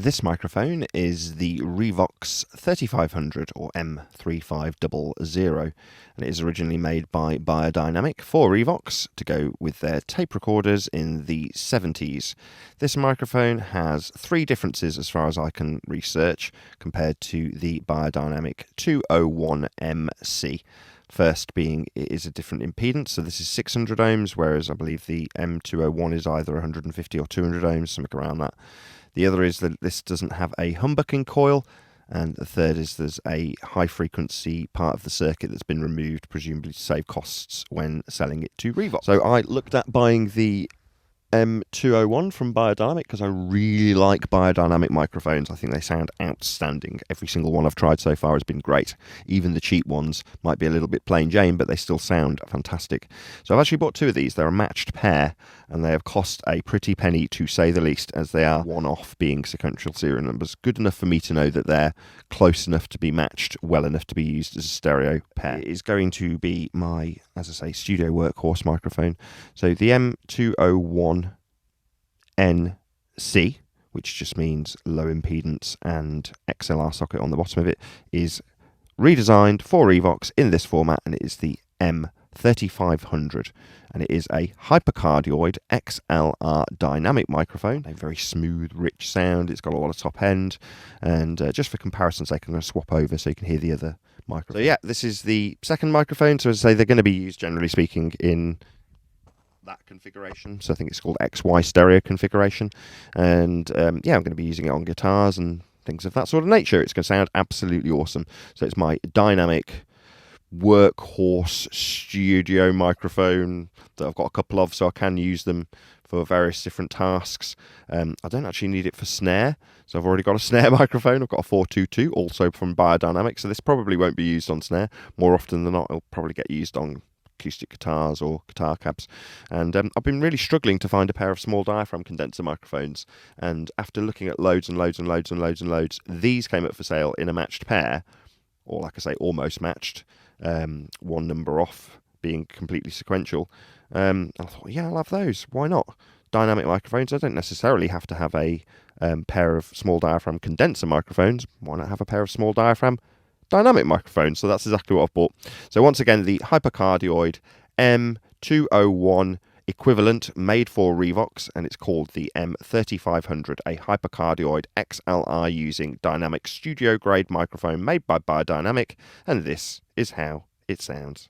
This microphone is the Revox 3500 or M3500, and it is originally made by Beyerdynamic for Revox to go with their tape recorders in the 70s. This microphone has three differences as far as I can research compared to the Beyerdynamic M201N. First being it is a different impedance, so this is 600 ohms, whereas I believe the M201 is either 150 or 200 ohms, something around that. The other is that this doesn't have a humbucking coil, and the third is there's a high-frequency part of the circuit that's been removed, presumably to save costs when selling it to Revox. So I looked at buying the M201 from Beyerdynamic because I really like Beyerdynamic microphones. I think they sound outstanding. Every single one I've tried so far has been great. Even the cheap ones might be a little bit plain Jane, but they still sound fantastic. So I've actually bought two of these. They're a matched pair, and they have cost a pretty penny to say the least, as they are one-off, being sequential serial numbers. Good enough for me to know that they're close enough to be matched, well enough to be used as a stereo pair. It is going to be my, as I say, studio workhorse microphone. So the M201NC, which just means low impedance and XLR socket on the bottom of it, is redesigned for Revox in this format, and it is the M3500, and it is a Hypercardioid XLR dynamic microphone, a very smooth, rich sound. It's got a lot of top end, and just for comparison's sake, I'm going to swap over so you can hear the other microphone. So yeah, this is the second microphone. So as I say, they're going to be used, generally speaking, in that configuration. So I think it's called XY stereo configuration, and yeah, I'm going to be using it on guitars and things of that sort of nature. It's going to sound absolutely awesome. So it's my dynamic workhorse studio microphone that I've got a couple of, so I can use them for various different tasks. I don't actually need it for snare, so I've already got a snare microphone. I've got a 422, also from Beyerdynamic, so this probably won't be used on snare. More often than not, it'll probably get used on acoustic guitars or guitar cabs. And I've been really struggling to find a pair of small diaphragm condenser microphones, and after looking at loads and loads and loads and loads and loads, these came up for sale in a matched pair, or like I say, almost matched, one number off, being completely sequential. I thought, yeah, I'll have those. Why not? Dynamic microphones, I don't necessarily have to have a pair of small diaphragm condenser microphones. Why not have a pair of small diaphragm dynamic microphones? So that's exactly what I've bought. So once again, the Hypercardioid M201 equivalent, made for Revox, and it's called the M3500, a Hypercardioid XLR using dynamic studio grade microphone made by Beyerdynamic, and this is how it sounds.